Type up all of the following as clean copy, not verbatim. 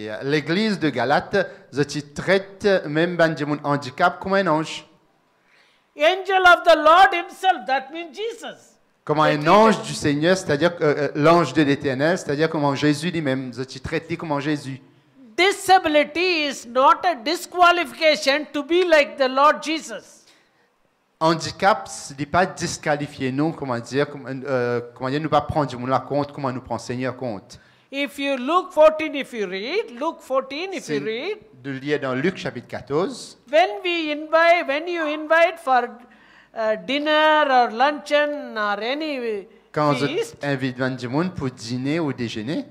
Et l'église de Galate, je traite même un handicap comme un ange. Angel of the Lord himself, that means Jesus. Comme un ange du Seigneur, c'est-à-dire l'ange de l'Éternel, c'est-à-dire comme Jésus lui-même. Je traite comme Jésus. Disability is not a disqualification to be like the Lord Jesus. Handicap, ce n'est pas disqualifié, non, comment dire, nous pas prendre du monde la compte, comment nous prend Seigneur compte. If you Luke 14, if you read, Luke 14, if you read, De lire dans Luc chapitre 14, when you invite for dinner or luncheon or any quand je feast, invite du monde pour dîner ou déjeuner,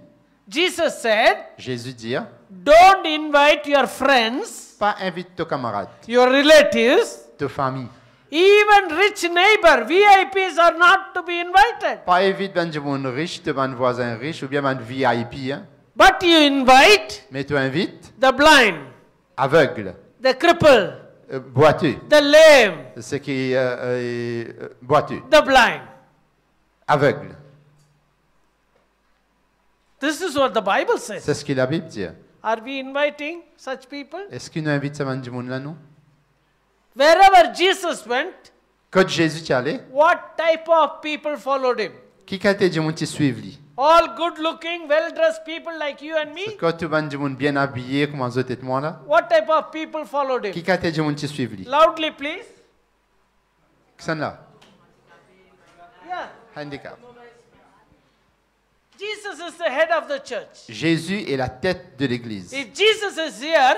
Jesus said, Jésus dit, don't invite your friends, pas invite tes camarades, your relatives, tes familles. even rich neighbor, VIPs are not to be invited. Pas invite du monde riche, tes voisins riches ou bien un VIP, hein. But you invite Mais tu invites the blind, aveugle, the cripple, boiteux, the lame, ce qui est boiteux, the blind. aveugle. This is what the Bible says. C'est ce que la Bible dit. Are we inviting such people? Est-ce qu'il nous invite ce du monde là, nous? Wherever Jesus went, Quand Jésus est allé, what type of people followed him? qui qualité de monde qui suivent lui? All good looking, well dressed people like you and me? Quand tu vas du monde bien habillé, comme vous êtes moi là, What type of people followed qui him? qualité de monde qui suivent lui? Loudly, please. Qui sont là? Yeah. Handicap. Jesus is the head of the church. Jésus est la tête de l'église. If Jesus is here,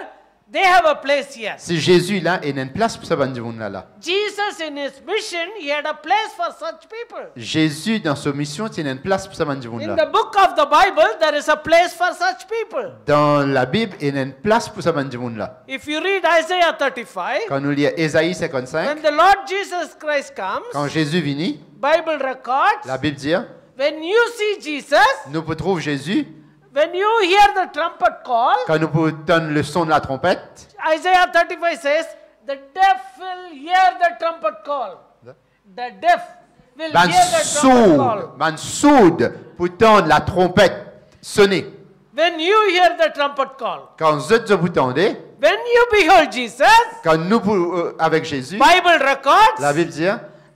they have a place here. Si Jésus est là, il y a une place pour ce du monde là. Jesus in his mission, he had a place for such people. Jésus, dans sa mission, il y a une place pour ce du monde In là. the book of the Bible, there is a place for such people. Dans la Bible, il y a une place pour ce du monde là. If you read Isaiah 35, Quand nous lisons Ésaïe when 55, the Lord Jesus Christ comes, quand Jésus vient, Bible records, la Bible dit, when you see Jesus, nous pouvons trouver Jésus, when you hear the trumpet call, quand nous pouvons entendre le son de la trompette, Isaiah 35 says, the deaf will hear the trumpet call. The deaf will ban hear the trumpet call. sourd, ban sourde pour entendre la trompette sonner. When you hear the trumpet call, Quand vous entendez, when you behold Jesus, quand nous avec Jésus, Bible records, la Bible dit,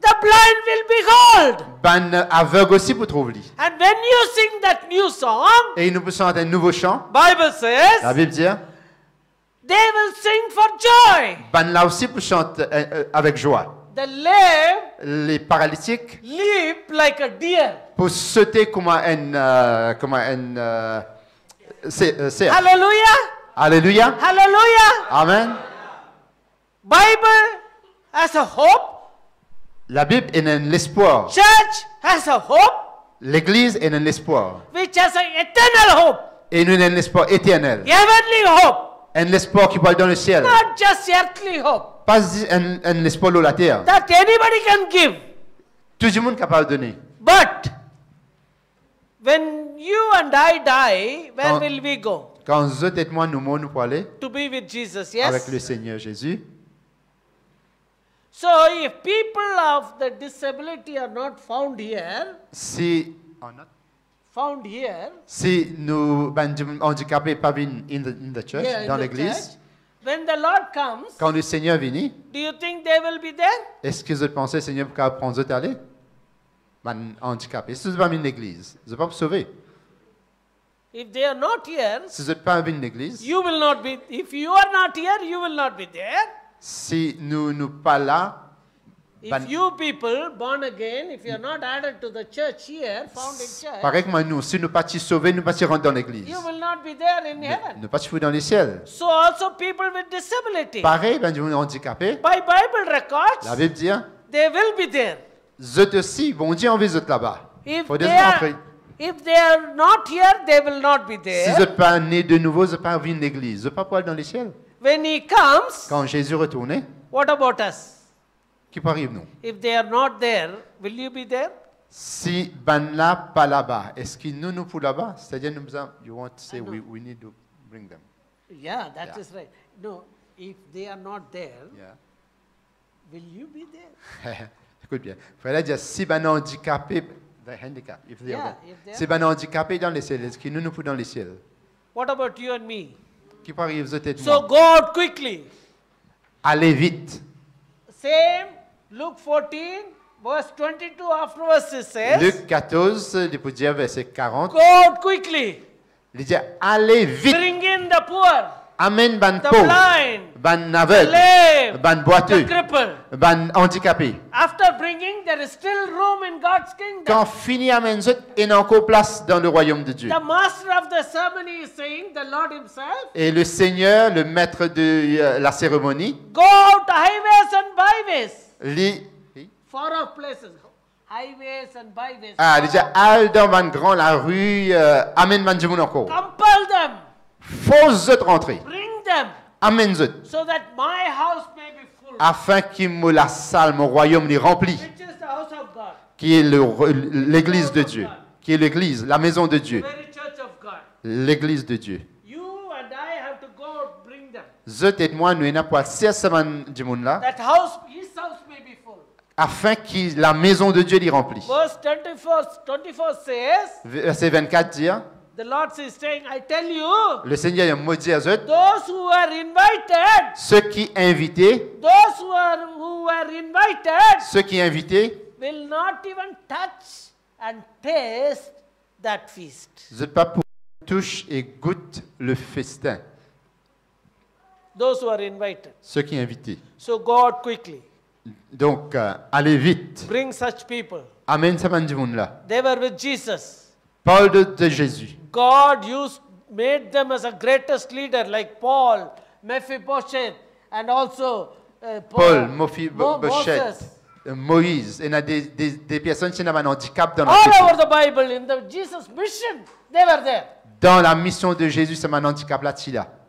the blind will behold. ban aveugle aussi pour trouver lui. And when you sing that new song, Et nous pouvons chanter un nouveau chant. Bible La says, Bible dit, they will sing for joy. ban là aussi pour chanter avec joie. The lame Les paralytiques leap like a deer. pour sauter comme cerf. Hallelujah. Alléluia. Hallelujah. Amen. Bible has a hope. La Bible est un espoir. Church has a hope, L'Église est un espoir. which has an eternal hope, Et nous avons un espoir éternel. heavenly hope, Un espoir qui va dans le ciel. not just earthly hope, Pas un espoir sur la terre. that anybody can give. Tout le monde est capable de donner. But when you and I die, where Oh. will we go? Quand vous et moi nous mourons, nous pouvons aller To be with Jesus, avec le yes? Seigneur Jésus. So if people of the disability are not found here, Si nous, handicapés, pas venus in the church, here in dans the l'église, church, when the Lord comes, quand le Seigneur vient, do you think they will be there? est-ce que vous pensez, Seigneur, pour prendre vous aller? Handicapés. Si vous n'êtes pas venu l'église, vous n'êtes pas sauvé. If they are not here, Si vous n'êtes pas venu l'église, you will not be. If you are not here, you will not be there. si nous ne pas là, If you people born again, if you are not added to the church here, found in church, pareil que nous, si nous ne pas sauvés, nous ne pas rentrer dans l'église. you will not be there in heaven. Nous ne pas foutre dans les ciels. So also people with disability, Pareil, nous handicapés, by Bible records, la Bible dit, they will be there. eux aussi, bon Dieu envoie eux là-bas. If Faut they rentrer. if they are not here, they will not be Si there. vous n'êtes pas né de nouveau, vous n'êtes pas venu l'église. Vous n'êtes pas pour aller dans les ciels. When he comes, Quand Jésus retourne, what about us? qui arrive nous? If they are not there, will you be there? Si ben là, pas là-bas, est-ce que nous pour là-bas? C'est-à-dire, nous disons, you want to say we need to bring them. Yeah, that Yeah. is right. No, if they are not there, Yeah. will you be there? Écoute bien. Il fallait dire, si ben handicapé, the handicap, if they Yeah, are there. if they are- Si ben handicapé dans les ciels, est-ce que nous pour dans les ciels? What about you and me? Qui peut arriver, vous êtes So moi. God quickly. Allez vite. Same, Luke 14, verse 22 afterwards it says, Luc 14, il peut dire verset 40. God quickly. Il dit, allez vite. Bring in the poor, Amène ban the pauvre, blind, ban the aveugle, lame, ban the boiteux, cripple. ban handicapé. After bringing, there is still room in God's kingdom. Quand fini amène zot, il y a encore place dans le royaume de Dieu. The master of the ceremony is saying, the Lord himself, Et le Seigneur, le maître de la cérémonie, go out to highways and byways, lit, far off places, highways and byways. il dit, al dans ban grand la rue, amène ban djimoun encore. Compel them, Fausse zot rentrer, bring them, amène zot, so that my house may be full, afin qu'il me la salle, mon royaume, les remplit, which is the house of God, qui est l'église de Dieu, qui est l'église, la maison de the Dieu, very church of God. l'église de Dieu. You and I have to go out, bring them. Zot et moi, nous n'avons pas ces semaines djimoun là, That house, his house may be full. afin que la maison de Dieu l'y remplit. Verse 24 says, Verset 24 dit, the Lord is saying, I tell you, le Seigneur a maudit à zot, those who are invited, ceux qui invités, ceux qui invités, will not even touch and taste that feast. zot pas pour touche et goûte le festin. Those who are invited. Ceux qui invités. So God quickly Donc, allez vite. bring such people. Amen, ça du monde là. They were with Jesus. Parole de Jésus. God made them as a greatest leader like Paul, Mephibosheth, and also Paul, Moses. Moïse. Il y a des personnes qui ont un handicap dans la All vie. over the Bible, in the Jesus mission, they were there. Dans la mission de Jésus, c'est un handicap là.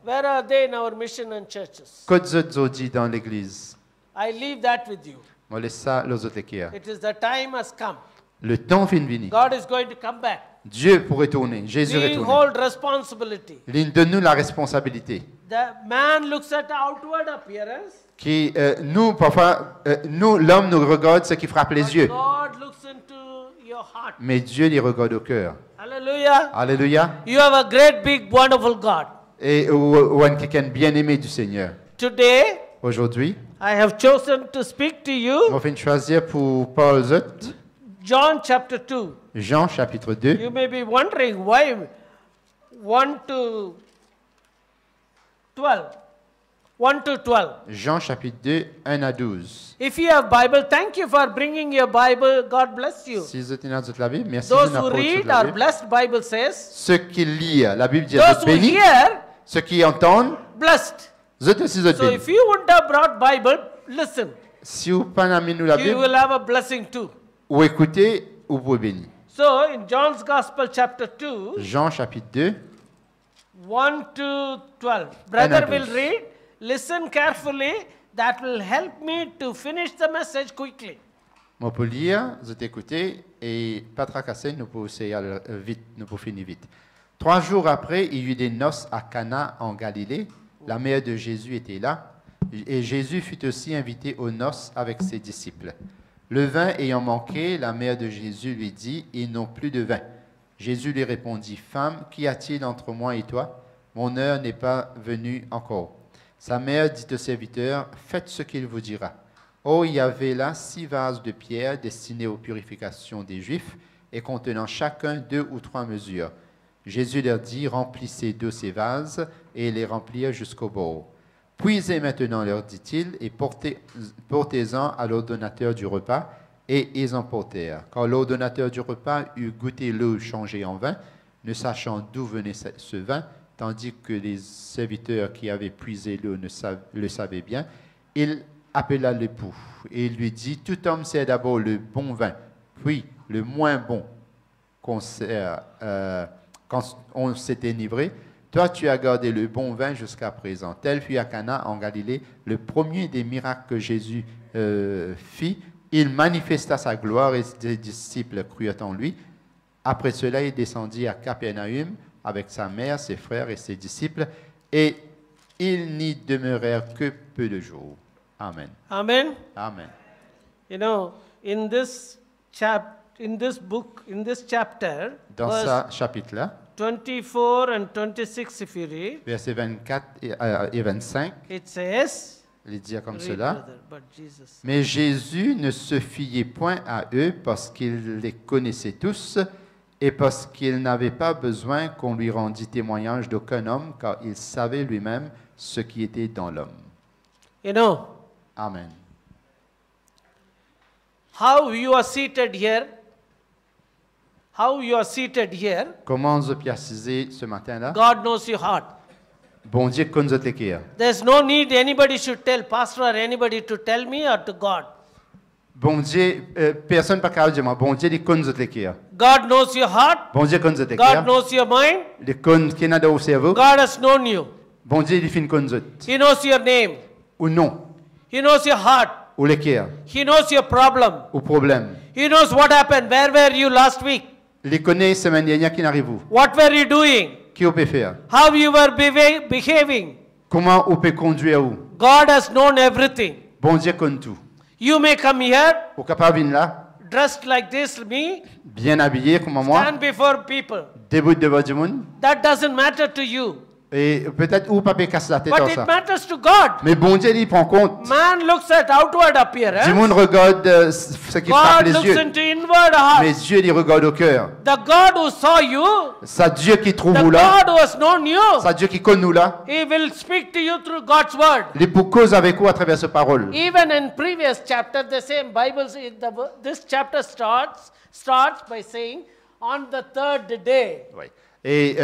Where are they in our mission and churches? Que Dieu dit dans l'église. I leave that with you. On laisse ça aux autres équerres. It is the time has come. Le temps vient de venir. God is going to come back. Dieu pour retourner. Jésus We retourne. hold responsibility. Donne-nous la responsabilité. The man looks at outward appearance. Qui, nous, parfois, nous, l'homme nous regarde ce qui frappe les But yeux. God looks into your heart. Mais Dieu les regarde au cœur. Hallelujah. Alléluia. You have a great, big, wonderful God. Et ou un quelqu'un bien aimé du Seigneur. Today, Aujourd'hui, I have chosen to speak to you on va choisir pour Paul Zot, John chapter 2. Jean chapitre 2. You may be wondering why 1 to 12. 1 to 12. Jean chapitre 2, 1 à 12. If you have Bible, thank you for bringing your Bible. God bless you. Si vous êtes dans la Bible, merci Those de who nous read apporter are la Bible. blessed, Bible says. Ceux qui lisent, la Bible dit, Those vous who bénis. hear, Ceux qui entendent, blessed. vous êtes aussi vous So bénis. if you wouldn't have brought Bible, listen. Si vous n'avez pas amené nous la You Bible, will have a blessing too. ou écoutez, ou vous bénis. So in John's Gospel chapter 2, Jean chapitre 2, 1 to 12. Brother will 12. read. Listen carefully. That will help me to finish the message quickly. on peut lire, vous écoutez, et pas tracasser, nous pouvons essayer vite, nous pouvons finir vite. 3 jours après, il y eut des noces à Cana en Galilée. La mère de Jésus était là, et Jésus fut aussi invité aux noces avec ses disciples. Le vin ayant manqué, la mère de Jésus lui dit, « Ils n'ont plus de vin. » Jésus lui répondit, « Femme, qu'y a-t-il entre moi et toi? Mon heure n'est pas venue encore. » Sa mère dit au serviteur, « Faites ce qu'il vous dira. » Oh, il y avait là 6 vases de pierre destinés aux purifications des Juifs et contenant chacun 2 ou 3 mesures. Jésus leur dit, « Remplissez de ces vases, et les remplirent jusqu'au bord. Puisez maintenant, leur dit-il, et portez-en à l'ordonnateur du repas. » Et ils en portèrent. Quand l'ordonnateur du repas eut goûté l'eau changée en vin, ne sachant d'où venait ce vin, tandis que les serviteurs qui avaient puisé l'eau le savaient bien, il appela l'époux et lui dit, « Tout homme sert d'abord le bon vin, puis le moins bon qu'on sert quand on s'est enivré. Toi, tu as gardé le bon vin jusqu'à présent. » Tel fut à Cana en Galilée le premier des miracles que Jésus fit. Il manifesta sa gloire et ses disciples crurent en lui. Après cela, il descendit à Capernaum avec sa mère, ses frères et ses disciples, et ils n'y demeurèrent que peu de jours. Amen. Amen. Amen. You know, in this chapter, Dans ce chapitre-là, 24 and 26, if you read, Versets 24 et 25, it says, il dit comme read, cela. brother, but Jesus. Mais Jésus ne se fiait point à eux parce qu'il les connaissait tous et parce qu'il n'avait pas besoin qu'on lui rendît témoignage d'aucun homme, car il savait lui-même ce qui était dans l'homme. You know, Amen. how you are seated here, Comment vous êtes assis ce matin-là? God knows your heart. Bon Dieu connaît votre cœur. There's no need anybody should tell, pastor or anybody to tell me or to God. Bon Dieu, personne ne peut pas dire, bon Dieu, il connaît votre cœur. God knows your heart. Bon Dieu connaît votre God cœur. knows your mind. Il connaît qui est dans votre cerveau. God has known you. Bon Dieu, il finit connaître. He knows your name. Ou non. He knows your heart. Ou le cœur. He knows your problem. Ou problème. He knows what happened. Where were you last week? Il connaît semaine dernière qui n'arrive où. What were you doing? Qui vous peut faire? How you were behaving? Comment vous peut conduire où? God has known everything. Bon Dieu connaît tout. You may come here Vous capable venir là, dressed like this, me, bien habillé comme moi, stand before people. debout devant du monde, That doesn't matter to you. et peut-être ou pas casser la tête But dans it ça. matters to God. Mais bon Dieu, il prend compte. Man looks at outward Du appearance. monde regarde ce qui frappe God les looks yeux. into inward heart. Mais Dieu, il regarde au cœur. The God who saw you, C'est Dieu qui trouve the vous là. God who has known you, C'est Dieu qui connaît nous là. He will speak to you through God's word. Il est pour cause avec vous à travers cette parole. Even in previous chapter, the same Bible, this chapter starts by saying, on the third day. Oui. Et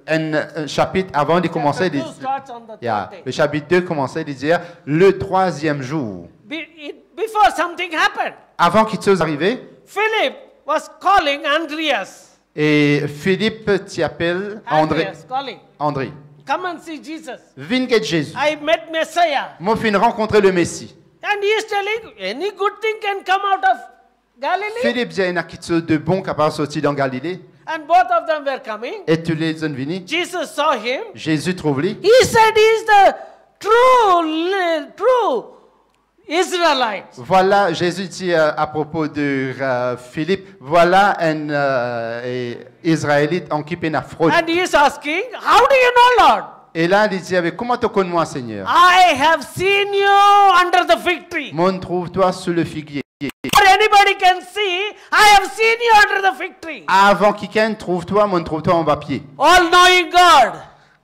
un chapitre avant de commencer, Chapter 2 starts on the third day. le chapitre 2 commençait à dire le troisième jour. Before something happened, Avant qu'il chose arrive, Philip was calling Andreas. et Philippe t'y appelle André. Andreas calling, André. come and see Jesus. Viens get Jésus. I met Messiah. Moi, je rencontrer le Messie. And he is telling, any good thing can come out of Galilee. Philippe dit, il y a quelque chose de bon capable de sortir dans Galilée. And both of them were coming. Et tous les hommes venus. Jesus saw him. Jésus trouve lui. He said he is the true Israelite. Voilà, Jésus dit à propos de Philippe, voilà un Israélite en qui peine à fraude. And he is asking, how do you know, Lord? Et là, il dit, comment tu connais moi, Seigneur? I have seen you under the fig tree. Mon trouve-toi sous le figuier. Or anybody can see, I have seen you under the fig tree. Avant quiconque trouve-toi, mon trouve-toi en bas pied. All-knowing God.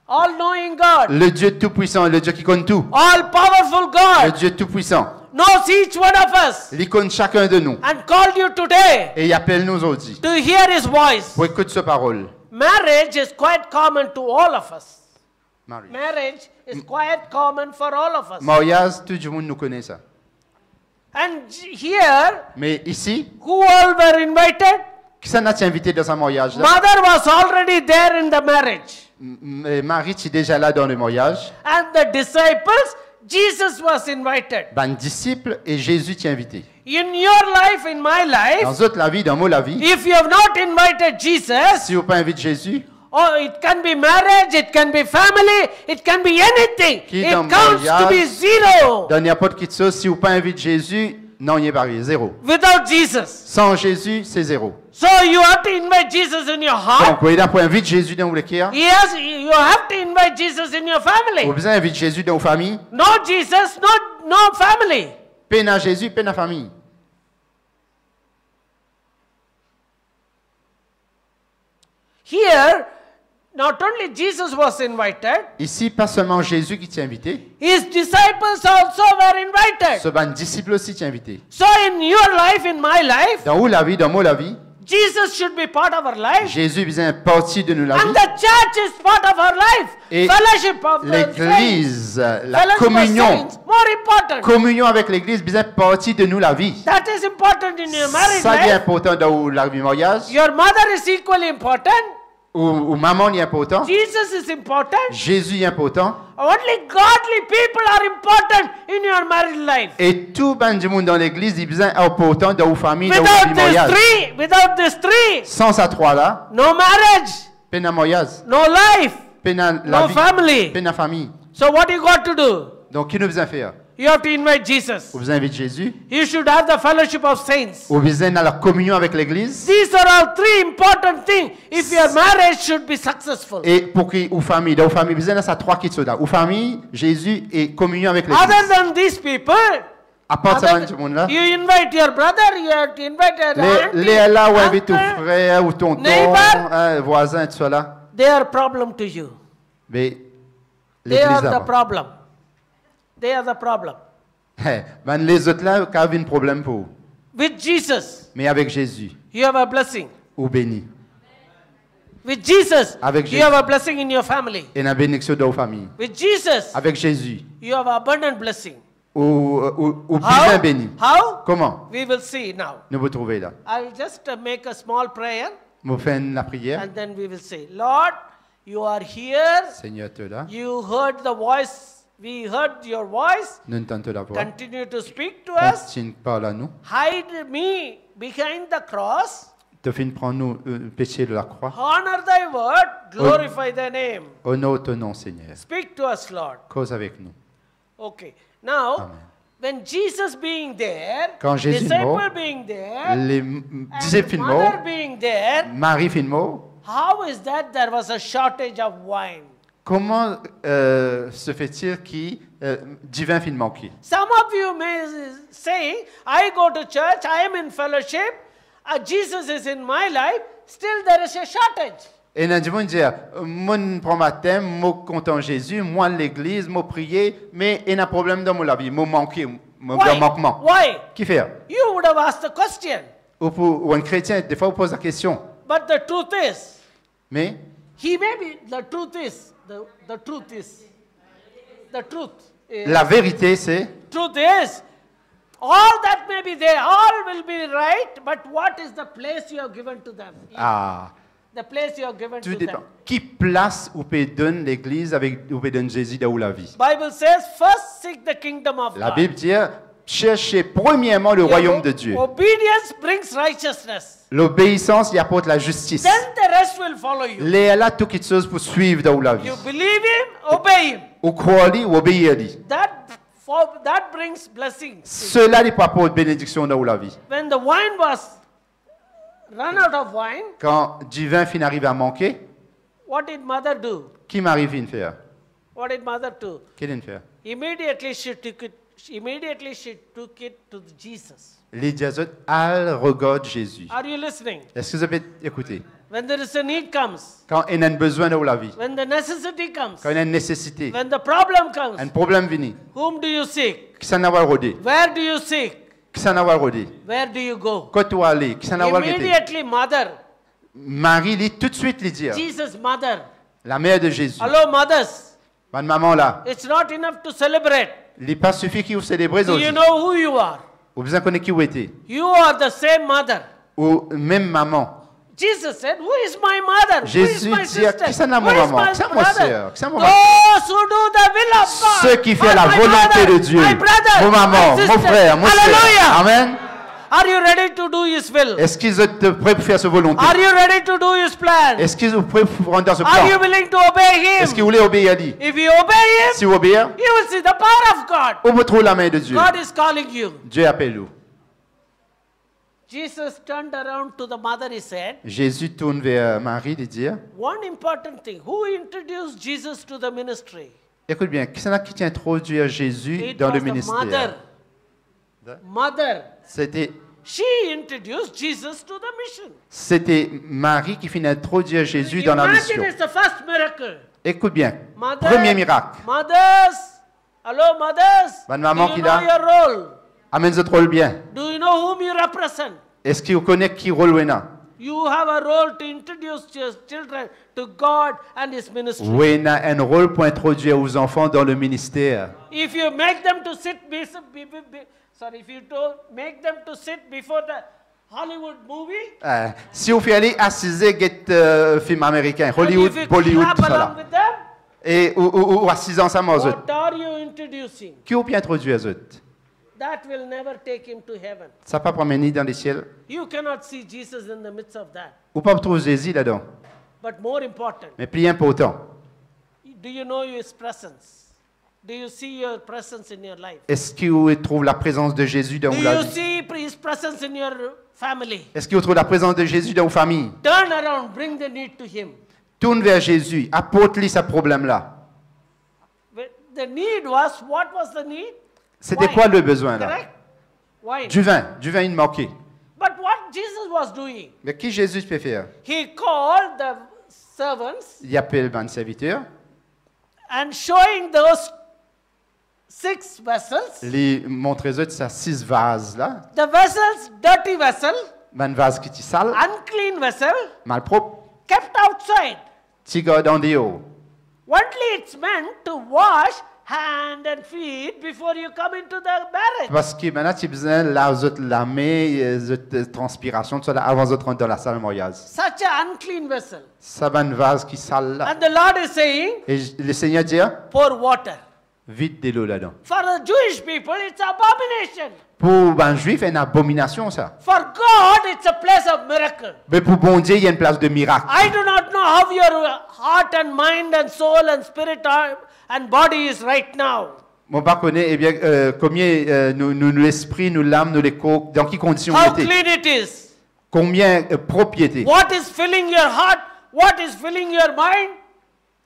All-knowing God. Le Dieu tout-puissant, le Dieu qui connaît tout. All-powerful Le God Dieu tout-puissant. knows each one of us Il connaît chacun de nous. and called you today Et il appelle nous aujourd'hui to hear his voice. pour écouter sa parole. Marriage is quite common to all of us. Marie. Marriage is quite common for all of us. Mariage, tout le monde nous connaît ça. And here, Mais ici, who all were invited? qui s'en a invité dans un mariage là? Mother was already there in the marriage. Marie est déjà là dans le mariage. And the disciples, Jesus was invited. Ben, disciple et Jésus t'y invité. In your life, in my life, Dans votre la vie, dans la vie, if you have not invited Jesus, si vous pas invité Jésus, oh, it can be marriage, it can be family, it can be anything. Qui It dans counts to mariage, be zero dans n'importe quelle chose, si vous pas invité Jésus, non, il n'y a pas zéro. without Jesus. Sans Jésus, c'est zéro. So you have to invite Jesus in your heart. Donc, vous avez pour inviter Jésus dans vos cœurs. Yes, you have to invite Jesus in your Vous avez family. besoin d'inviter Jésus dans vos familles. No Jesus, no family. Peine à Jésus, peine à famille. Here, not only Jesus was invited, Ici, pas seulement Jésus qui t'a invité, his disciples also were invited. ce ben disciple aussi t'a invité. So in your life, in my life, Dans où la vie, dans moi la vie, Jesus should be part of our life. Jésus vient partie de nous la vie. And the church is part of our life. Et Fellowship of the saints. l'Église, la Fellowship of communion, saints, more important. communion avec l'Église vient partie de nous la vie. That is important in your marriage Ça est life. important dans la vie mariage. Your mother is equally important. Ou maman est important. Jesus is important. Jésus est important. Only godly people are important in your married life. Et tout ben du monde dans l'Église est bien important dans vos familles, dans vos Without mariages. these three, Sans ces trois-là, no marriage, peine à mariage, no life, peine à la no vie, family. peine à famille. So what you got to do? Donc, qui nous besoin faire? You have to invite Jesus. Vous invitez Jésus. You should have the fellowship of saints. Vous êtes dans la communion avec l'Église. These are all three important things if your marriage should be successful. Et pour que ou famille, dans famille, vous êtes dans ça trois qui sont là. Ou famille, Jésus et communion avec Other l'Église. than these people, À part ça, ce monde-là. you invite your brother, you have to invite your auntie, Les là où invite ton uncle, frère ou ton neighbor. voisin, tout ça là. they are problem to you. Mais They are l'Église the là. problem. They are the problem. Ben, les autres là, qui ont un problème pour vous. With Jesus, Mais avec Jésus, you have a blessing. ou béni. With Jesus, Avec you Jésus. have a blessing in your family. Et la bénédiction de vos familles. With Jesus, Avec Jésus, you have abundant blessing. ou bien béni. How? Comment? We will see now. Nous vous trouvez là. I will just make a small prayer Vous faites la prière. and then we will say, Lord, you are here. Seigneur, tu es là. You heard the voice. We heard your voice. Nous entendons la voix. Continue to speak to us. Continue parle à nous. Hide me behind the cross. De fin prendre nous le péché de la croix. Honor thy word. Glorify thy name. Honore ton nom, Seigneur. Speak to us, Lord. Cause avec nous. Okay. Now, Amen. when Jesus being there, Quand Jésus est mort, disciple being there, Les and disciples mother morts, being there, Marie fin mort. how is that there was a shortage of wine? Comment se fait-il qu'il divin fin manqué? Some of you may say, I go to church, I am in fellowship, Jesus is in my life, still there is a shortage. Et nous devons dire, moi, prends ma thème, moi, content Jésus, moi, l'église, moi, prier, mais il y a un problème dans ma vie, moi, manqué, moi, Why? manquement. Why? Qui fait? You would have asked the question. Ou un chrétien, des fois, on pose la question. But the truth is, Mais, he may be, the truth is, the truth is, la vérité, c'est, truth is, all that may be there, all will be right, but what is the place you have given to them? The place you have given tout to dépend. them. Qui place ou peut donner l'église avec ou peut donner Jésus dans la vie? Bible says, first seek the kingdom of La God. Bible dit, cherchez premièrement le Your royaume de Dieu. Obedience brings righteousness. L'obéissance y apporte la justice. Then the rest will follow you. Les là, tout quelque chose pour suivre dans la vie. You believe him, obey him. Ou croire-lui ou obéir-lui. That brings blessings. Cela n'est pas pour bénédiction dans la vie. When the wine was run out of wine, Quand du vin fin arrive à manquer, what did mother do? qui m'arrive à faire? What did mother do? Qu'est-ce qu'elle fait? Immediately she took it to Jesus. Les diazotes, elle regarde Jésus. Are you listening? Est-ce que vous avez écouté? When there is a need comes, Quand il y a un besoin dans la vie, when the necessity comes, quand il y a une nécessité, when the problem comes, un problème vient, whom do you seek? qui s'en a rodé? Where do you seek? Qui s'en a rodé? Where do you go? Quand tu vas aller, qui s'en a rodé? Immediately mother, Marie lit tout de suite lui dire, Jesus' mother. la mère de Jésus. Hello, mothers. Bonne maman là, It's not enough to celebrate. il n'est pas suffit qu'il vous célèbre Do aussi. you know who you are? Vous besoin de connaître qui vous était. You are the same mother. Ou même maman. Jesus said, who is my mother? Jésus who is my dit, sister? qui c'est ma Who is maman? my Qui c'est ma brother? sœur? Qui c'est ma maman? Those who do the will of God. Ceux qui font are la my volonté brother, de Dieu. My brother, Mon maman, my mon sister. frère, mon frère. Hallelujah. Amen. Are you ready to do His will? Est-ce qu'ils sont prêts pour faire sa volonté? Are you ready to do His plan? Est-ce qu'ils sont prêts pour rendre ce Are you plan? willing to obey Est-ce Him? qu'ils voulaient obéir à lui? If you obey Him, Si vous obéissez, you will see the power of God. on vous trouve la main de Dieu. God is calling you. Dieu appelle vous. Jesus turned around to the mother, he said, Jésus tourne vers Marie et dit, one important thing. Who introduced Jesus to the ministry? écoute bien, qui c'est qui introduit Jésus It dans was le the ministère? mother. C'était She introduced Jesus to the mission. Marie qui finit d'introduire Jésus dans la Imagine mission. it's the first miracle. Écoute bien, Mother, premier miracle. Mothers, hello mothers. Bonne maman Do qui you know là. your role? Amène ce rôle bien. Do you know whom you represent? Est-ce que vous connaissez qui rôle wena? You have a role to introduce your children to God and His ministry. Wena a un rôle pour introduire aux enfants dans le ministère. If you make them to sit, if you don't make them to sit before the Hollywood movie, Si vous faites aller assiser get film américain, Hollywood, and if you Bollywood, clap tout ça along là. with them, Et ou assiser ensemble aux autres. what are you introducing? Qui vous peut introduire aux autres? That will never take him to heaven. Ça ne va pas promener dans les ciels. You cannot see Jesus in the midst of that. Ou pas trouver Jésus là-dedans. But more important, Mais plus important, do you know His presence? Do you see your presence in your life? Est-ce que vous trouvez la présence de Jésus dans Do la you vie? see His presence in your family? Est-ce que vous trouvez la présence de Jésus dans vos familles? Turn around, bring the need to Him. Tourne vers Jésus, apporte-lui ce problème-là. The need was, what was the need? C'était Wine. quoi le besoin là? Correct? Wine. Du vin il manquait. But what Jesus was doing? Mais qui Jésus peut faire? He called the servants Il appelle un serviteur, and showing those 6 vessels. les montrer eux ces 6 vases là, The vessels, dirty vessel, un vase qui est sale, unclean vessel, malpropre, kept outside. petit gars dans des hauts. Only it's meant to wash hand and feet before you come into the marriage. Parce que maintenant tu as besoin de la main, de transpiration, tout ça là, avant de rentrer dans la salle de mariage. Such an unclean vessel. Ça va un vase qui est sale là. And the Lord is saying, Et le Seigneur dit, pour water. vite de l'eau là-dedans. For the Jewish people, it's abomination. Pour un juif, c'est une abomination ça. For God, it's a place of miracle. Mais pour bon Dieu, il y a une place de miracle. I do not know how your heart and mind and soul and spirit and body is right now. Moi, je ne connais eh bien, combien l'esprit, nous l'âme, nous les corps, dans quelles conditions How on était. clean it is. Combien propriété. What is filling your heart? What is filling your mind?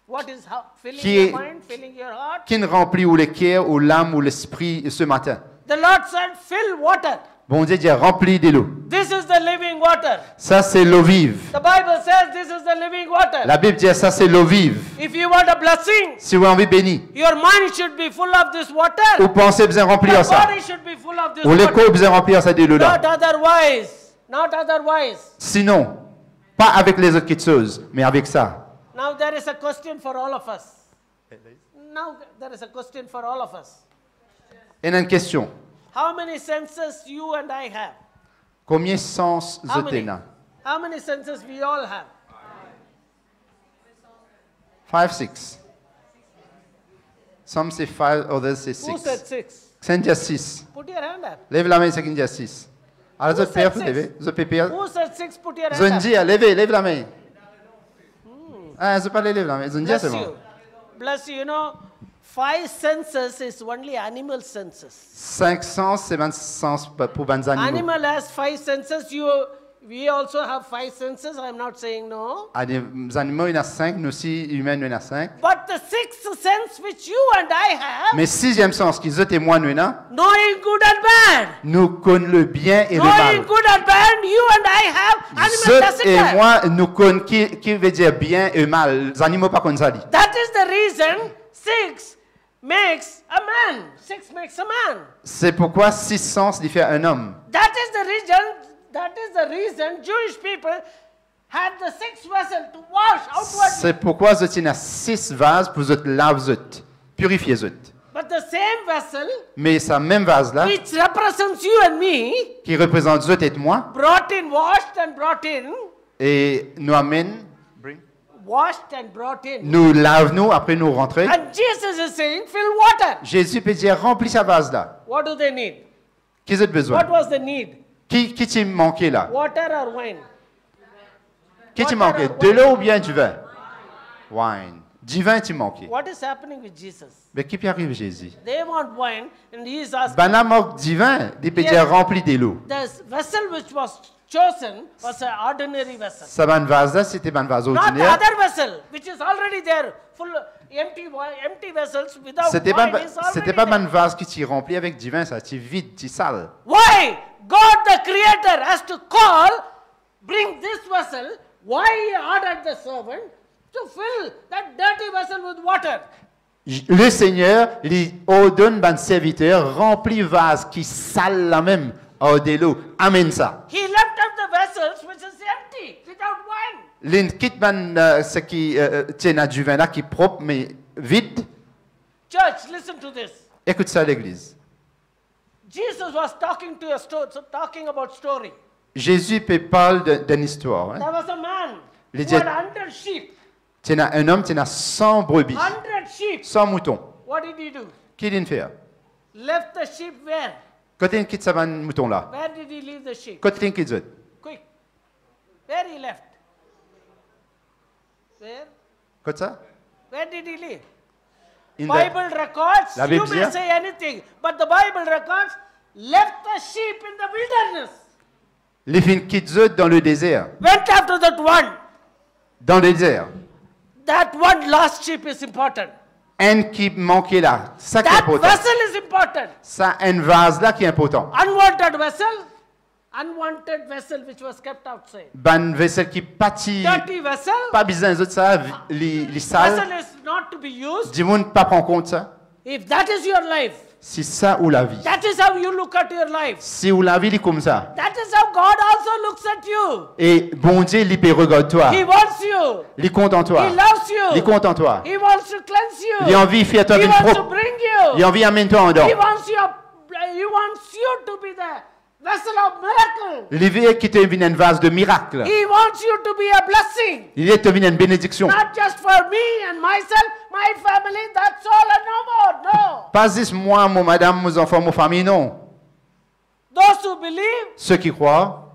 What is filling Qui your est- mind, filling your heart? Qui ne remplit ou le cœur, ou l'âme, ou l'esprit ce matin. The Lord said, fill water. Bon Dieu dit, remplis de l'eau. This is the living water. Ça, c'est l'eau vive. The Bible says this is the living water. La Bible dit, ça, c'est l'eau vive. If you want a blessing, Si vous avez envie béni, your mind should be full of this water. vous pensez besoin remplir Your ça. body should be full of this Ou les water. corps besoin remplir ça de l'eau là. Not otherwise. Not otherwise. Sinon, pas avec les autres choses, mais avec ça. Now there is a question for all of us. Now there is a question for all of us. Il y a une question. How many senses you and I have? Combien de sens How vous many? avez? How many senses we all have? 5, 6. Some say 5, others say Who said 6. 6? C'est dit 6. Put your hand up. Lève la main, c'est qui dit 6. Alors, Who vous père, said vous levez. Vous père. Who said 6? Put your hand Vous up. dit, levez, lève la main. Ah, je parle, lève la main. Vous dit, Bless c'est bon. you. Bless you. You know, 5 senses is only animal senses. 5 sens, c'est 20 sens pour 20 animaux. Animal has 5 senses. We also have 5 senses. I'm not saying no. Les animaux, il y en a 5. Nous aussi, humains, il y en a 5. But the 6th sense which you and I have, Mais 6e sens, qui est témoin, nous, knowing good and bad. nous connaissons le bien et le Knowing mal. good and bad, you and I have. Animal Zot doesn't et have. moi, nous connaissons qui veut dire bien et mal. Les animaux, pas comme ça. dit. That is the reason 6 makes a man. 6 makes a man. C'est pourquoi 6 sens diffèrent un homme. That is the reason. That is the reason Jewish people had the 6th vessel to wash outwardly. C'est pourquoi vous avez 6 vases pour vous laver, purifier. But the same vessel, Mais ce même vase-là, which represents you and me, qui représente vous et moi, brought in, washed and brought in, et nous amène, washed and brought in. nous lave-nous, après nous rentrer. And Jesus is saying, fill water. Jésus peut dire, remplis sa vase-là. What do they need? Qu'est-ce que vous avez besoin? What was the need? Qui t'y manquait là? Water or wine? Qui t'y Water manquait? or De wine? l'eau ou bien du vin? Wine. Du vin t'y manquait. What is happening with Jesus? Mais qui peut arriver Jésus? They want wine, and he is asking. Ben là, manque du vin, il peut Yes. dire rempli de l'eau. The vessel which was chosen was an ordinary vessel. Ça ban vase-là, c'était un vase Not the ordinaire. other vessel, which is already there, full empty vessels without C'était wine pas, is c'était already pas there. un vase qui t'y rempli avec du vin, ça t'y vide, t'y sale. Why God the Creator has to call, bring this vessel? Why He ordered the servant to fill that dirty vessel with water? Le Seigneur, il ordonne un serviteur rempli vase qui sale la même, hors de l'eau. Amène ça. He left up the vessels which is empty, without wine. L'in quitte ce qui tient à du vin là, qui est propre mais vide. Church, listen to this. Écoute ça à l'église. Jesus was talking to a story, talking about story. Jésus peut parler d'une histoire. Hein. There was a man Les who dieux- had 100 sheep. Tiens, un homme tient 100 brebis, 100 sheep. 100 moutons. What did he do? Qu'est-ce qu'il fait? Left the sheep where? Quand il quitte ce mouton là, Where did he leave the sheep? quand il quitte, Quick. Where he left? Where? quand ça? Where did he leave? In the- Bible records, La you Bible may dit- say anything, but the Bible records left the sheep in the wilderness, Les fins quitte eux dans le désert. went after that one. Dans le désert. That one lost sheep is important. Un qui manquait là. Ça qui est That important. vessel is important. Ça, un vase là qui est important. Unwanted vessel which was kept outside. Ban vaisselle qui pâtit. Dirty vessel, Pas besoin de ça. Les salles. vessel is not to be used. Du monde pas prendre compte ça. If that is your life, C'est ça ou la vie. that is how you look at your life. Si ou la vie, il est comme ça. That is how God also looks at you. Et bon Dieu, il peut regarder toi. He wants you. Il est content de toi. He loves you. Il est content de toi. He wants to cleanse you. Il a envie de faire toi He une wants to propre. bring Il you. a envie d'amener toi en dehors. He wants you to be the vessel of miracle. Il veut qu'il te vienne un vase de miracle. He wants you to be a blessing. Il veut te vienne une bénédiction. Not just for me and myself, my family, that's all and no more. No. Pas juste moi, mon madame, mes enfants, mon famille, non. Those who believe, Ceux qui croient,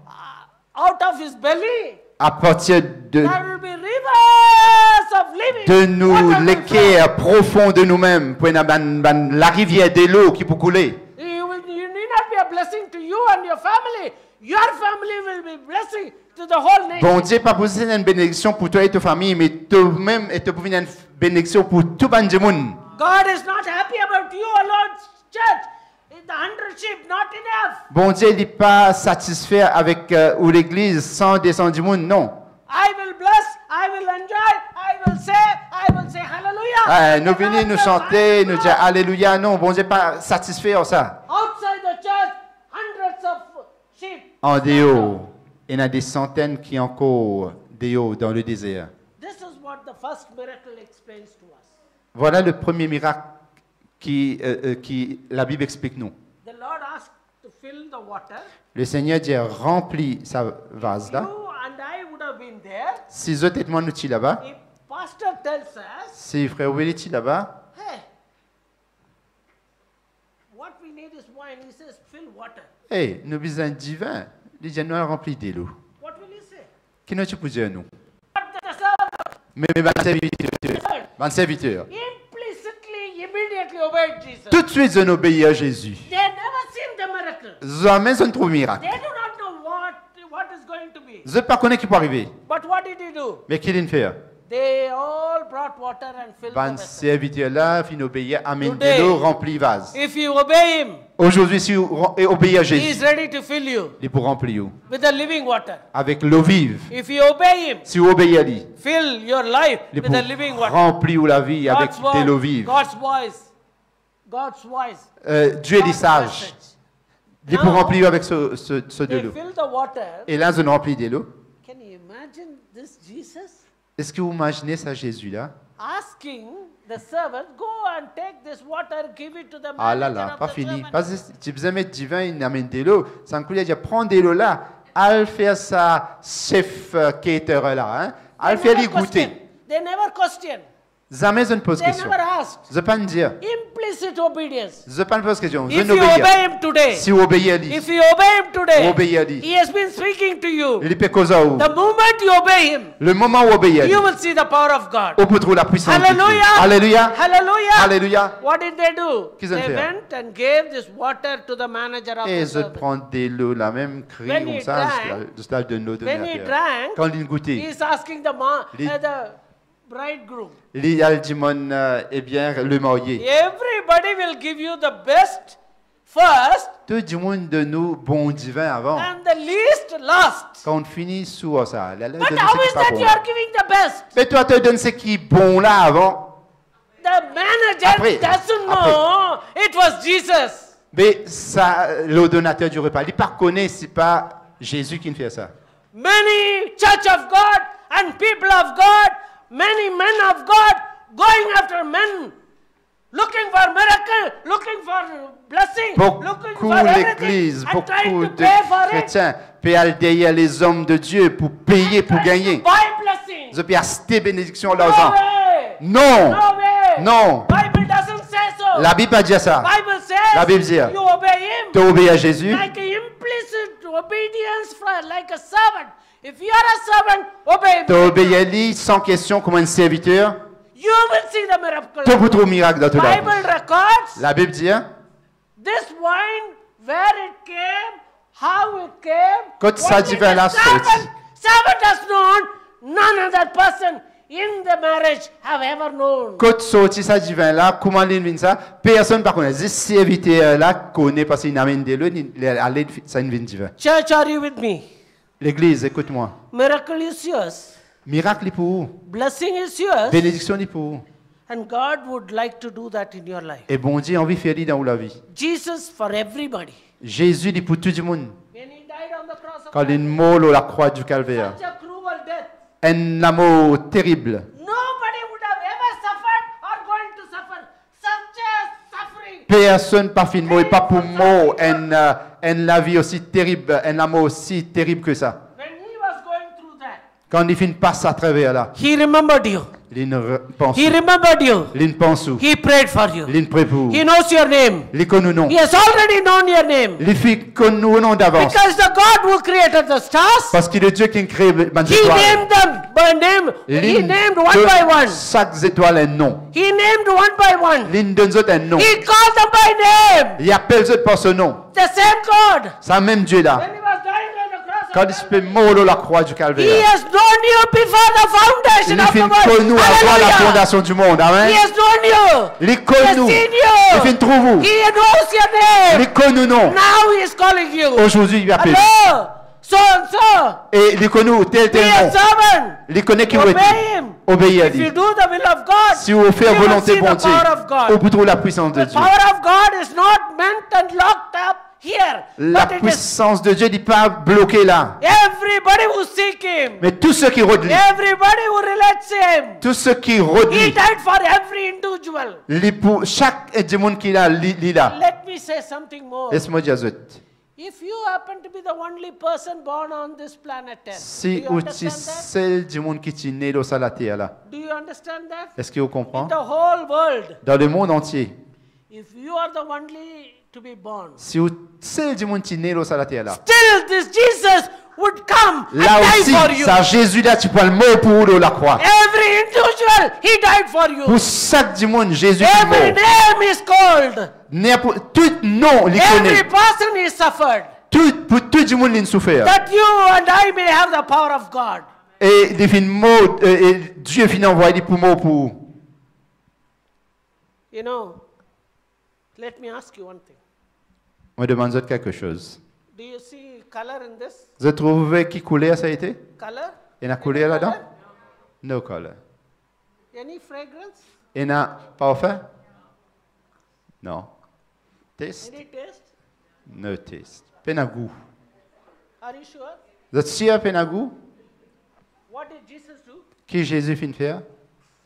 out of his belly, à partir de there will be rivers of living nous, water will l'équerre profond de nous-mêmes, pour la rivière de l'eau qui peut couler. flow. You need not be a blessing to you and your family. Your family will be blessing to the whole nation. Bon Dieu, pas poser une bénédiction pour toi et ta famille, mais toi-même et te pour une bénédiction pour tout le monde. God is not happy about you alone, church. The 100 sheep, not enough. Bon Dieu, il n'est pas satisfait avec ou l'église sans descendre du monde, non. I will bless, I will enjoy, I will say hallelujah. Nous venir nous chanter, nous dire Alléluia, non, bon Dieu n'est pas satisfait en ça. Outside the church, hundreds of sheep. En dehors, il y en a des centaines qui encore dehors dans le désert. This is what the first miracle explains to us. Voilà le premier miracle qui la Bible explique nous. The Lord asked to fill the water. Le Seigneur dit remplit sa vase là. You and I would have been there. Si eux et moi nous sommes là-bas, If pastor tells us, si frère Willy est là-bas, hey, what we need is wine. He says, fill water. hey, nous avons besoin de vin. Les gens nous rempli de l'eau. What will he say? Qu'est-ce que tu peux dire nous? But the servant Mais 20 serviteurs. implicitly, immediately obeyed Jesus. Tout de suite, ils ont obéi à Jésus. They had never seen the miracle. Jamais ils ont trouvé miracle. They do not know what is going to be. Je ne sais pas connaître qui peut arriver. But what did he do? Mais qui l'a fait? They all brought water and filled the 20 vessel. serviteurs là, fin obéir, amène de Today, l'eau, rempli vase. If you obey him, Aujourd'hui, si vous obéissez à he is Jésus, ready to fill you il est pour remplir vous. with the living water. Avec l'eau vive. If you obey him, Si vous obéissez à lui, fill your life il est with pour the living water. remplir la vie avec God's de l'eau word, vive. God's voice, God's voice. Dieu est God's sage. message. Il est pour remplir avec ce de They l'eau. fill the water. Et là, ils ont rempli de l'eau. Can you imagine this Jesus Est-ce que vous imaginez ça, Jésus-là? asking the servant, go and take this water, give it to the Ah là manager là, of pas the fini. servant. Pas tu besoin mettre du vin, il amène de l'eau. Ça me coulait, prendre de l'eau là. Al faire sa chef caterer là. Hein? Al faire les goûter. They never question. Jamais je ne pose They question. never asked. Je ne peux pas me dire. Implicit obedience. Je ne peux pas me poser question. Je If you n'obéis obey pas. him today, Si vous obéissez à lui, if you obey him today, obéis à lui. he has been speaking to you. Il peut causer à vous. The moment you obey him, Le moment où vous obéissez à lui, you will see the power of God. on peut trouver la puissance de Dieu. Hallelujah. Alléluia. Hallelujah. Alléluia. What did they do? Qu'est-ce qu'ils They ont fait? went and gave this water to the manager of Et the je servant. prends de l'eau, la même cri When comme he ça, drank- de stade de l'eau de When he nature. drank, Quand il goûtait, he's asking the Les- the bridegroom. il y a le dimon, eh bien, le marié. Everybody will give you the best first Tout le monde de nous, bon divin avant. and the least last. Quand on finit sous ça, la But donne how ce qui is est pas that bon. you are giving the best? Mais toi, tu donnes ce qui est bon là avant. The manager Après- doesn't après. know it was Jesus. Mais ça, le donateur du repas, il ne connaît, c'est pas Jésus qui fait ça. Many church of God and people of God, many men of God going after men, looking for miracle, looking for blessing, looking Beaucoup for everything, l'église, and trying beaucoup to de pay for it. chrétiens paient aller derrière les hommes de Dieu pour payer, pour Trying to gagner. buy blessing. Ils ont acheté bénédiction à No leurs enfants. way. Non! No way. Non! Bible doesn't say so. La Bible a dit ça. Bible says La Bible dit, you obey him tu obéis à Jésus, like implicit obedience, like a servant. If you are a servant, obey tu him. obéis à lui sans question comme un serviteur. You will see the miracle. Tout pour miracle dans toute la Bible vie. records La Bible dit, hein, this wine, where it came, how it came. Quand ça only divin là the sorti. servant has known. None other person in the marriage have ever known. Quand sorti ça divin là, comment il vient ça? Personne par contre, juste serviteur là connaît parce qu'il amène de l'eau, il allait ça une vin divin. Church, are you with me? L'église, écoute-moi. Miracle is yours. Miracle est pour vous. Blessing is yours. Bénédiction est pour vous. And God would like to do that in your life. Et bon Dieu a envie de faire dans la vie. Jesus for everybody. Jésus dit pour tout le monde. When he died on the cross of Quand il est mort à la croix du Calvaire. such a cruel death, Un amour terrible. nobody would have ever suffered or going to suffer such a suffering. Personne pas fin mort et pas pour mort. La vie aussi terrible, un amour aussi terrible que ça. When he was going through that, Quand il finit passe à travers là, he remembered you. il ne pense He remembered you. il pense où, He prayed for you. il prie pour vous. He knows your name. Il connaît non. He has already known your name. Il fait connaît nous non d'avance. Because the God who created the stars, Parce qu'il est Dieu qui crée les he étoiles. named them by name. He named one by one. Chaque étoile un nom. He named one by one. Il donne autres un nom. He called them by name. Il appelle eux par ce nom. The same God. C'est même Dieu là. When he was dying on the cross Quand of il se Calvary, fait mort à la croix du he Calvaire. has known you before the foundation Il of the fait world. connu avant la Hallelujah. fondation du monde. Amen. He has known you. Il connaît nous. He has seen Il you. fait trouver vous. He knows your name. Il connaît non. Now he is calling you. Aujourd'hui, il appelle. Hello, so and so. Et il connaît tel Be a nom. servant. Il connaît qui vous Obey est. him. Obéir à If you lui. do the will of God, Si vous you faites will volonté see bon the Dieu, power of God. vous pouvez trouver la puissance de The Dieu. power of God is not meant and locked up here, La but it is puissance de Dieu n'est pas bloquée là. everybody who seek Him, Mais tous ceux qui redoutent, everybody who relates Him. tous ceux qui He redoutent, died for every individual. pour chaque démon qu'il a, il a. Let me say something more. Laisse-moi dire ça. If you happen to be the only person born on this planet Earth, do Si you vous understand êtes that? seul démon qui est né dans la terre là, Do you understand that? est-ce que vous comprenez? In the whole world, Dans le monde entier, if you are the only to be born, si vous êtes seul démon qui est né dans la terre là, still this Jesus would come là and die aussi, for you. ça Jésus là, tu prends le mot pour vous dans la croix. Every individual, He died for you. Pour chaque démon, Jésus est Every mort. name is called. Tout nom, il Every connaît. person is suffered. Pour tout le monde, il souffert. That you and I may have the power of God. Et il finit mort, et Dieu finit envoyer pour mort pour vous. You know, let me ask you one thing. On demande quelque chose. Do you see color in this? Vous avez trouvé qui couleur ça a été? Color? Il y a couleur là-dedans? No color. Any fragrance? Il y a parfum? Non. Taste? Any taste? No taste. Peine à goût. Are you sure? Vous êtes sûr peine à goût? What did Jesus do? Qui Jésus finit faire?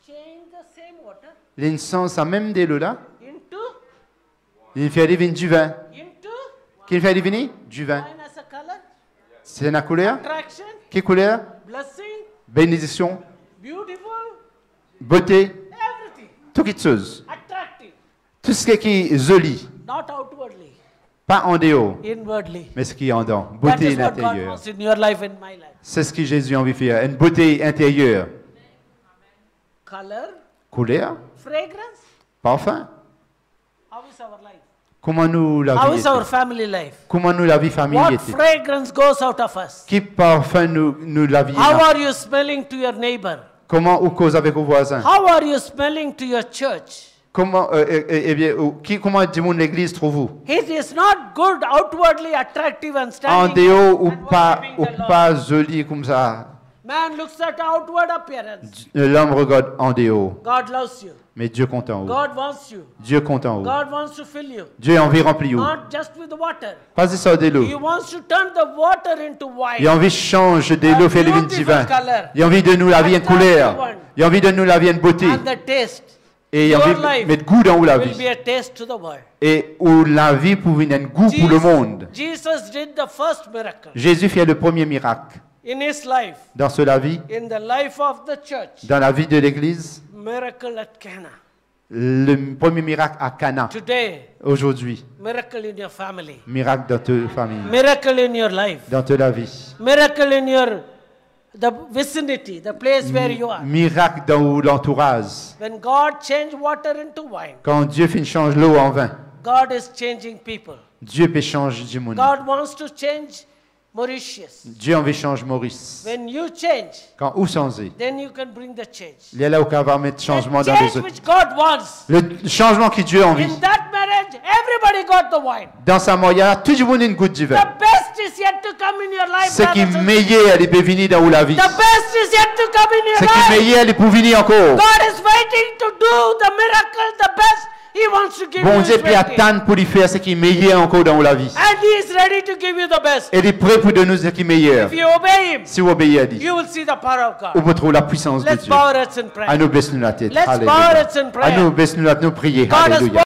Change the same water L'insens, ça même des lots là? into Il fait deviner du vin. into Qui fait deviner? Du vin. wine as a color, C'est la couleur? attraction, Qui couleur? blessing, Bénédiction, beautiful, beauté, everything. tout quelque chose. Attractive, Tout ce qui est joli. not outwardly, Pas en dehors, inwardly. mais ce qui est en dedans. That Beauté is what God intérieure. wants in your life and my life. C'est ce que Jésus a envie de faire. Une beauté intérieure. Color, Couleur, fragrance. parfum. How is our life? Comment nous la How vie is our était? family life? Comment nous la vie famille What était? fragrance goes out of us? Qui parfum nous la vie? How are you smelling to your neighbor? Comment ou cause avec vos voisins? How are you smelling to your church? Comment, eh bien, comment du monde l'église trouve-vous? It is not good outwardly attractive and En standing dehors ou and pas, worshiping the Lord. pas joli comme ça. Man looks at outward appearance. L'homme regarde en dehors. God loves you. Mais Dieu compte en haut. God wants you. Dieu compte en haut. God wants to fill you. Dieu a envie de remplir. Not just with water. Pas ça de l'eau. He wants to turn the water into Il a wine. envie de changer de l'eau, faire le vin divin. color. Il a envie de nous la vie en couleur. Il a envie de nous la vie en beauté. And the taste Et il a your envie de life mettre goût dans la will vie. be a taste to the world. Et où la vie pour venir un goût pour le monde. Jesus did the first miracle Jésus fait le premier miracle in his life, dans la vie, in the life of the church. dans la vie de l'église. Miracle at Cana. Le premier miracle à Cana. Today, Aujourd'hui, miracle in your family. miracle dans ta famille, Miracle in your life. dans ta vie. Miracle in your the vicinity, the place where you are. Miracle dans l'entourage. When God changed water into wine, Quand Dieu fait change l'eau en vin, God is changing people. Dieu peut changer du monde. God wants to change Mauritius. Dieu en veut changer Maurice. When you change, Quand où changer, then you can bring the change. il est là où on va mettre changement The dans les change autres. which God wants. Le changement que Dieu a envie. In that marriage, everybody got the wine. Dans sa mariage, tout le monde a une goutte du vin. The best is yet to come in your life. Ce qui est brothers and meilleur, il peut venir dans la vie. sisters. The best is yet to come in Ce your qui est life. meilleur, il peut venir encore. God is waiting to do the miracle, the best. He wants to give Bon you Dieu His peut waiting. attendre pour lui faire ce qui est meilleur encore dans la vie. And He is ready to give you the best. Il est prêt pour donner ce qui est meilleur. If you obey Him, Si vous obéissez à lui, you will see the power of vous God. pouvez trouver la puissance de Let's Dieu. bow our heads and pray. À nous baissons la tête. Let's bow our Alléluia. heads and À pray. nous baissons la tête, nous prier. God has Alléluia.